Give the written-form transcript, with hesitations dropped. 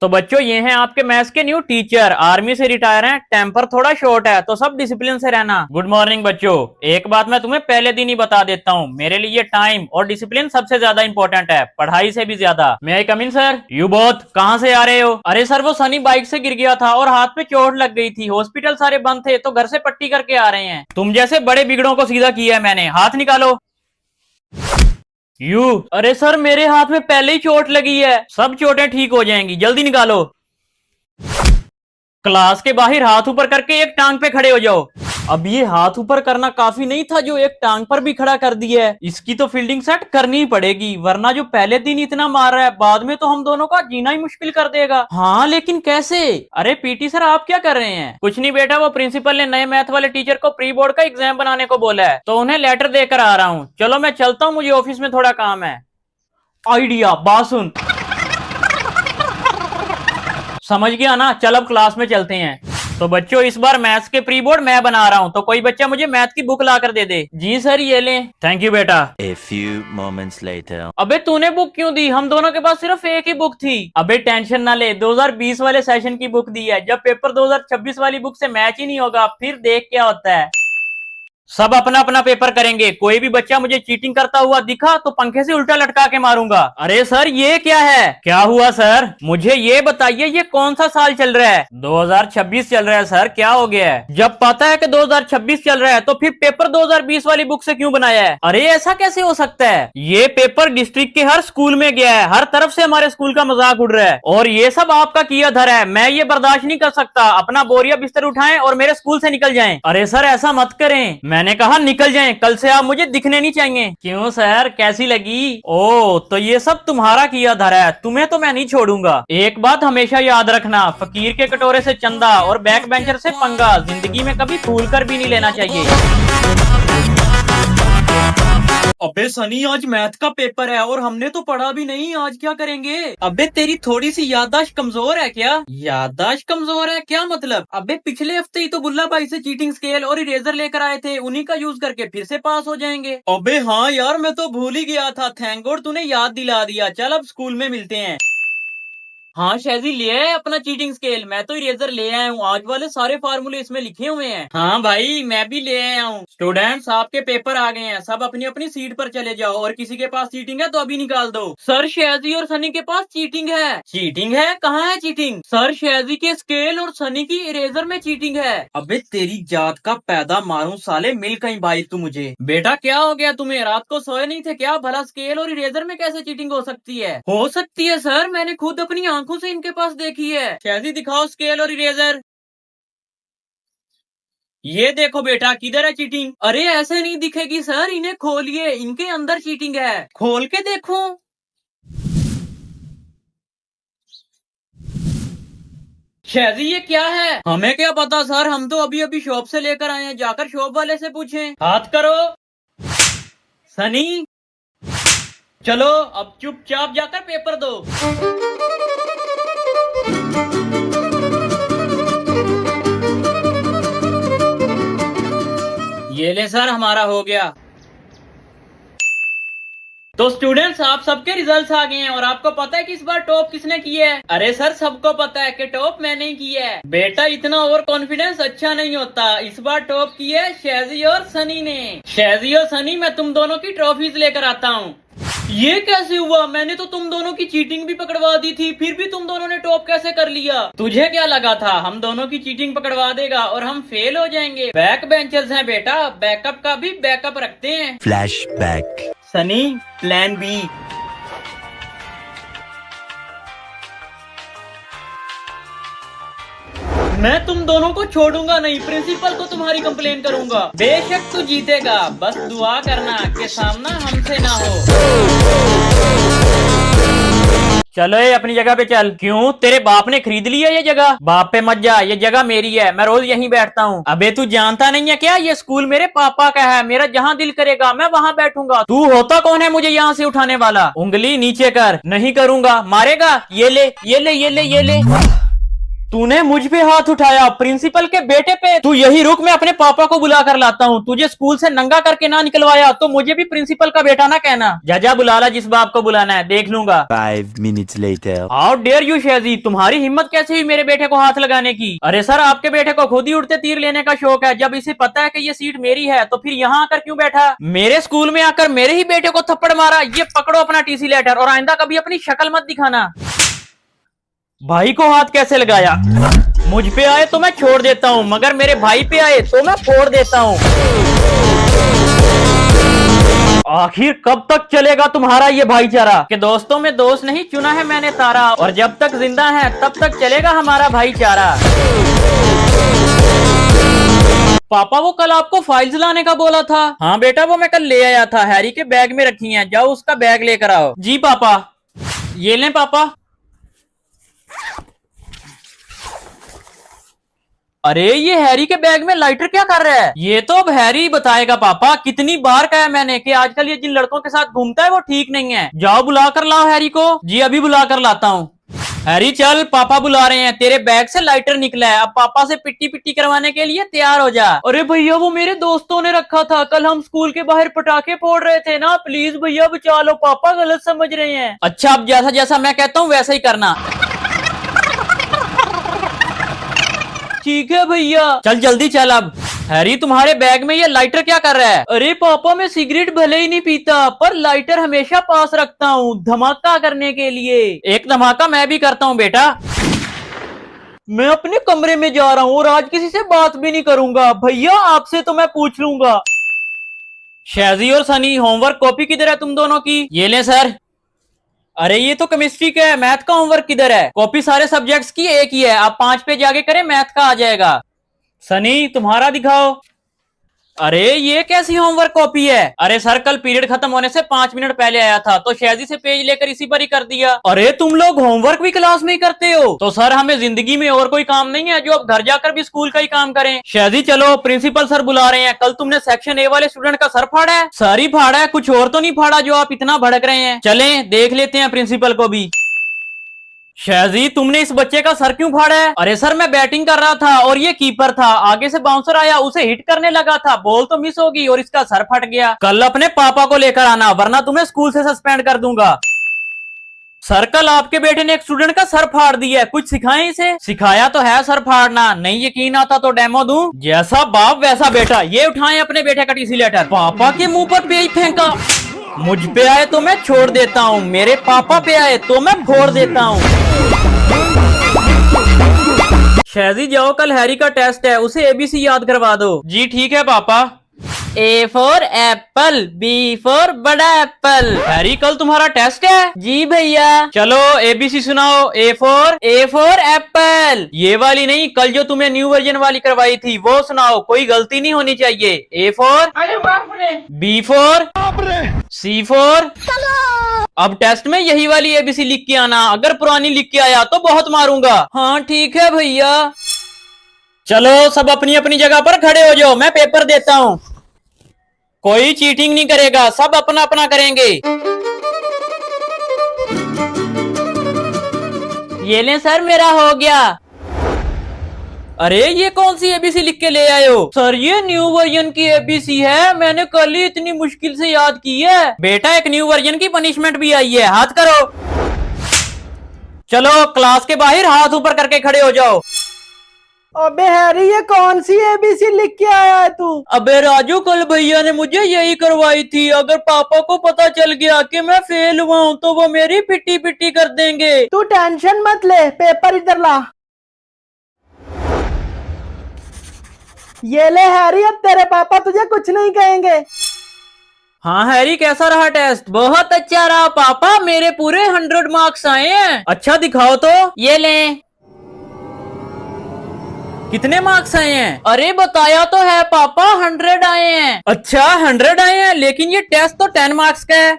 तो बच्चों ये हैं आपके मैथ्स के न्यू टीचर, आर्मी से रिटायर हैं, टेम्पर थोड़ा शॉर्ट है तो सब डिसिप्लिन से रहना। गुड मॉर्निंग बच्चों। एक बात मैं तुम्हें पहले दिन ही बता देता हूँ, मेरे लिए टाइम और डिसिप्लिन सबसे ज्यादा इंपॉर्टेंट है, पढ़ाई से भी ज्यादा। मैं आई कम इन सर? यू बोथ कहाँ से आ रहे हो? अरे सर वो सनी बाइक से गिर गया था और हाथ पे चोट लग गई थी, हॉस्पिटल सारे बंद थे तो घर से पट्टी करके आ रहे हैं। तुम जैसे बड़े बिगड़ों को सीधा किया है मैंने, हाथ निकालो। अरे सर मेरे हाथ में पहले ही चोट लगी है, सब चोटें ठीक हो जाएंगी, जल्दी निकालो। क्लास के बाहर हाथ ऊपर करके एक टांग पे खड़े हो जाओ। अब ये हाथ ऊपर करना काफी नहीं था जो एक टांग पर भी खड़ा कर दिया है, इसकी तो फील्डिंग सेट करनी ही पड़ेगी, वरना जो पहले दिन इतना मार रहा है बाद में तो हम दोनों का जीना ही मुश्किल कर देगा। हाँ लेकिन कैसे? अरे पीटी सर आप क्या कर रहे हैं? कुछ नहीं बेटा, वो प्रिंसिपल ने नए मैथ वाले टीचर को प्री बोर्ड का एग्जाम बनाने को बोला है तो उन्हें लेटर देकर आ रहा हूँ। चलो मैं चलता हूँ, मुझे ऑफिस में थोड़ा काम है। आइडिया बात सुन। समझ गया ना? चल अब क्लास में चलते हैं। तो बच्चों इस बार मैथ्स के प्री बोर्ड मैं बना रहा हूँ, तो कोई बच्चा मुझे मैथ की बुक ला कर दे दे। जी सर ये लें। थैंक यू बेटा। A few moments later. अबे तूने बुक क्यों दी? हम दोनों के पास सिर्फ एक ही बुक थी। अबे टेंशन ना ले, 2020 वाले सेशन की बुक दी है, जब पेपर 2026 वाली बुक से मैच ही नहीं होगा फिर देख क्या होता है। सब अपना अपना पेपर करेंगे, कोई भी बच्चा मुझे चीटिंग करता हुआ दिखा तो पंखे से उल्टा लटका के मारूंगा। अरे सर ये क्या है? क्या हुआ सर? मुझे ये बताइए ये कौन सा साल चल रहा है? 2026 चल रहा है सर, क्या हो गया है? जब पता है कि 2026 चल रहा है तो फिर पेपर 2020 वाली बुक से क्यों बनाया है? अरे ऐसा कैसे हो सकता है? ये पेपर डिस्ट्रिक्ट के हर स्कूल में गया है, हर तरफ से हमारे स्कूल का मजाक उड़ रहा है और ये सब आपका किया धरा है, मैं ये बर्दाश्त नहीं कर सकता। अपना बोरिया बिस्तर उठाएं और मेरे स्कूल से निकल जाएं। अरे सर ऐसा मत करें, मैंने कहा निकल जाएं, कल से आप मुझे दिखने नहीं चाहिए। क्यों सर कैसी लगी? ओ तो ये सब तुम्हारा किया धरा है, तुम्हें तो मैं नहीं छोड़ूंगा। एक बात हमेशा याद रखना, फकीर के कटोरे से चंदा और बैक बेंचर से पंगा जिंदगी में कभी भूल कर भी नहीं लेना चाहिए। अबे सनी आज मैथ का पेपर है और हमने तो पढ़ा भी नहीं, आज क्या करेंगे? अबे तेरी थोड़ी सी याददाश्त कमजोर है क्या? याददाश्त कमजोर है क्या मतलब? अबे पिछले हफ्ते ही तो बुल्ला भाई से चीटिंग स्केल और इरेजर लेकर आए थे, उन्हीं का यूज करके फिर से पास हो जाएंगे। अबे हाँ यार मैं तो भूल ही गया था, थैंक गॉड तूने याद दिला दिया। चल अब स्कूल में मिलते हैं। हाँ शैजी ले आए अपना चीटिंग स्केल, मैं तो इरेजर ले आया हूँ, आज वाले सारे फार्मूले इसमें लिखे हुए हैं। हाँ भाई मैं भी ले आया हूँ। स्टूडेंट्स आपके पेपर आ गए हैं, सब अपनी अपनी सीट पर चले जाओ और किसी के पास चीटिंग है तो अभी निकाल दो। सर शैजी और सनी के पास चीटिंग है। चीटिंग है? कहाँ है चीटिंग? सर शैजी के स्केल और सनी की इरेजर में चीटिंग है। अबे तेरी जात का पैदा मारूं साले, मिल कहीं भाई तू मुझे। बेटा क्या हो गया तुम्हें, रात को सोए नहीं थे क्या? भला स्केल और इरेजर में कैसे चीटिंग हो सकती है? हो सकती है सर, मैंने खुद अपनी आंखों से इनके पास देखी है। कैसी? दिखाओ स्केल और इरेजर। ये देखो बेटा, किधर है चीटिंग? अरे ऐसे नहीं दिखेगी सर, इन्हें खोलिए, इनके अंदर चीटिंग है, खोल के देखो। शैजी ये क्या है? हमें क्या पता सर, हम तो अभी अभी शॉप से लेकर आए हैं, जाकर शॉप वाले से पूछें। हाथ करो। सनी चलो अब चुपचाप जाकर पेपर दो। ये ले सर हमारा हो गया। तो स्टूडेंट्स आप सबके रिजल्ट्स आ गए हैं और आपको पता है कि इस बार टॉप किसने किया है? अरे सर सबको पता है कि टॉप मैंने ही किया है। बेटा इतना ओवर कॉन्फिडेंस अच्छा नहीं होता, इस बार टॉप किया है शैजी और सनी ने। शैजी और सनी मैं तुम दोनों की ट्रॉफीज लेकर आता हूँ। ये कैसे हुआ? मैंने तो तुम दोनों की चीटिंग भी पकड़वा दी थी, फिर भी तुम दोनों ने टॉप कैसे कर लिया? तुझे क्या लगा था हम दोनों की चीटिंग पकड़वा देगा और हम फेल हो जाएंगे? बैक बेंचर्स हैं बेटा, बैकअप का भी बैकअप रखते हैं। Flashback. Sunny plan B. मैं तुम दोनों को छोड़ूंगा नहीं, प्रिंसिपल को तुम्हारी कंप्लेन करूंगा। बेशक तू जीतेगा, बस दुआ करना कि सामना हमसे ना हो। चलो ये अपनी जगह पे चल। क्यों तेरे बाप ने खरीद लिया ये जगह? बाप पे मत जा, ये जगह मेरी है, मैं रोज यहीं बैठता हूँ। अबे तू जानता नहीं है क्या, ये स्कूल मेरे पापा का है, मेरा जहाँ दिल करेगा मैं वहाँ बैठूंगा। तू होता कौन है मुझे यहाँ से उठाने वाला? उंगली नीचे कर। नहीं करूंगा। मारेगा? ये ले ये ले ये ले ये ले। तूने मुझ पे हाथ उठाया, प्रिंसिपल के बेटे पे? तू यही रुक, मैं अपने पापा को बुला कर लाता हूँ। तुझे स्कूल से नंगा करके ना निकलवाया तो मुझे भी प्रिंसिपल का बेटा ना कहना। जा बुला ला जिस बाप को बुलाना है, देख लूंगा। 5 minutes later. How dare you शेजी, तुम्हारी हिम्मत कैसे हुई मेरे बेटे को हाथ लगाने की? अरे सर, आपके बेटे को खुद ही उड़ते तीर लेने का शौक है। जब इसे पता है कि ये सीट मेरी है तो फिर यहाँ आकर क्यों बैठा? मेरे स्कूल में आकर मेरे ही बेटे को थप्पड़ मारा। ये पकड़ो अपना टीसी लेटर और आइंदा कभी अपनी शक्ल मत दिखाना। भाई को हाथ कैसे लगाया? मुझ पे आए तो मैं छोड़ देता हूँ, मगर मेरे भाई पे आए तो मैं फोड़ देता हूँ। आखिर कब तक चलेगा तुम्हारा ये भाईचारा? कि दोस्तों में दोस्त नहीं चुना है मैंने तारा, और जब तक जिंदा है तब तक चलेगा हमारा भाईचारा। पापा, वो कल आपको फाइल्स लाने का बोला था। हाँ बेटा, वो मैं कल ले आया था, हैरी के बैग में रखी हैं। जाओ उसका बैग लेकर आओ। जी पापा। ये लें पापा। अरे ये हैरी के बैग में लाइटर क्या कर रहा है? ये तो अब हैरी ही बताएगा पापा। कितनी बार कहा मैंने कि आजकल ये जिन लड़कों के साथ घूमता है वो ठीक नहीं है। जाओ बुला कर लाओ हैरी को। जी अभी बुला कर लाता हूँ। हैरी चल, पापा बुला रहे हैं। तेरे बैग से लाइटर निकला है, अब पापा से पिट्टी पिट्टी करवाने के लिए तैयार हो जा। अरे भैया, वो मेरे दोस्तों ने रखा था, कल हम स्कूल के बाहर पटाखे फोड़ रहे थे ना, प्लीज भैया बचा लो, पापा गलत समझ रहे हैं। अच्छा, अब जैसा जैसा मैं कहता हूँ वैसा ही करना। ठीक है भैया। चल जल्दी चल अब। हैरी, तुम्हारे बैग में ये लाइटर क्या कर रहा है? अरे पापा, मैं सिगरेट भले ही नहीं पीता, पर लाइटर हमेशा पास रखता हूँ धमाका करने के लिए। एक धमाका मैं भी करता हूँ बेटा। मैं अपने कमरे में जा रहा हूँ और आज किसी से बात भी नहीं करूंगा। भैया, आपसे तो मैं पूछ लूंगा। शेजी और सनी, होमवर्क कॉपी किधर है तुम दोनों की? ये ले सर। अरे ये तो केमिस्ट्री का है, मैथ का होमवर्क किधर है? कॉपी सारे सब्जेक्ट्स की एक ही है, आप 5 पेज आगे करें, मैथ का आ जाएगा। सनी, तुम्हारा दिखाओ। अरे ये कैसी होमवर्क कॉपी है? अरे सर, कल पीरियड खत्म होने से 5 मिनट पहले आया था तो शेजी से पेज लेकर इसी पर ही कर दिया। अरे तुम लोग होमवर्क भी क्लास में ही करते हो? तो सर, हमें जिंदगी में और कोई काम नहीं है जो अब घर जाकर भी स्कूल का ही काम करें? शेजी चलो, प्रिंसिपल सर बुला रहे हैं। कल तुमने सेक्शन ए वाले स्टूडेंट का सर फाड़ा है? सर ही फाड़ा है, कुछ और तो नहीं फाड़ा जो आप इतना भड़क रहे हैं। चलें देख लेते हैं प्रिंसिपल को भी। शेजी, तुमने इस बच्चे का सर क्यों फाड़ा है? अरे सर, मैं बैटिंग कर रहा था और ये कीपर था, आगे से बाउंसर आया, उसे हिट करने लगा था, बॉल तो मिस होगी और इसका सर फट गया। कल अपने पापा को लेकर आना, वरना तुम्हें स्कूल से सस्पेंड कर दूंगा। सर, कल आपके बेटे ने एक स्टूडेंट का सर फाड़ दिया है, कुछ सिखाएं इसे? सिखाया तो है सर फाड़ना, नहीं यकीन आता तो डेमो दूं? जैसा बाप वैसा बेटा। ये उठाएं अपने बेटे का टीसी लेटर। पापा के मुंह पर पेज फेंका। मुझ पे आए तो मैं छोड़ देता हूँ, मेरे पापा पे आए तो मैं फोड़ देता हूँ। शेजी जाओ, कल हैरी का टेस्ट है, उसे एबीसी याद करवा दो। जी ठीक है पापा। A for apple, B for बड़ा एप्पल। हैरी, कल तुम्हारा टेस्ट है? जी भैया। चलो एबीसी सुनाओ। A for apple. ये वाली नहीं, कल जो तुम्हें न्यू वर्जन वाली करवाई थी वो सुनाओ, कोई गलती नहीं होनी चाहिए। A for, B for, C for. अब टेस्ट में यही वाली एबीसी लिख के आना, अगर पुरानी लिख के आया तो बहुत मारूंगा। हाँ ठीक है भैया। चलो सब अपनी अपनी जगह पर खड़े हो जाओ, मैं पेपर देता हूँ। कोई चीटिंग नहीं करेगा, सब अपना अपना करेंगे। ये ले सर, मेरा हो गया। अरे ये कौन सी एबीसी लिख के ले आए हो? सर, ये न्यू वर्जन की एबीसी है, मैंने कल ही इतनी मुश्किल से याद की है। बेटा, एक न्यू वर्जन की पनिशमेंट भी आई है, हाथ करो। चलो क्लास के बाहर हाथ ऊपर करके खड़े हो जाओ। अबे हैरी, ये कौन सी एबीसी लिख के आया है तू? अबे राजू, कल भैया ने मुझे यही करवाई थी, अगर पापा को पता चल गया कि मैं फेल हुआ हूँ तो वो मेरी पिट्टी पिट्टी कर देंगे। तू टेंशन मत ले, पेपर इधर ला। ये ले हैरी, अब तेरे पापा तुझे कुछ नहीं कहेंगे। हाँ हैरी, कैसा रहा टेस्ट? बहुत अच्छा रहा पापा, मेरे पूरे 100 मार्क्स आए हैं। अच्छा दिखाओ तो। ये ले। कितने मार्क्स आए हैं? अरे बताया तो है पापा, 100 आए हैं। अच्छा 100 आए हैं, लेकिन ये टेस्ट तो 10 मार्क्स का है।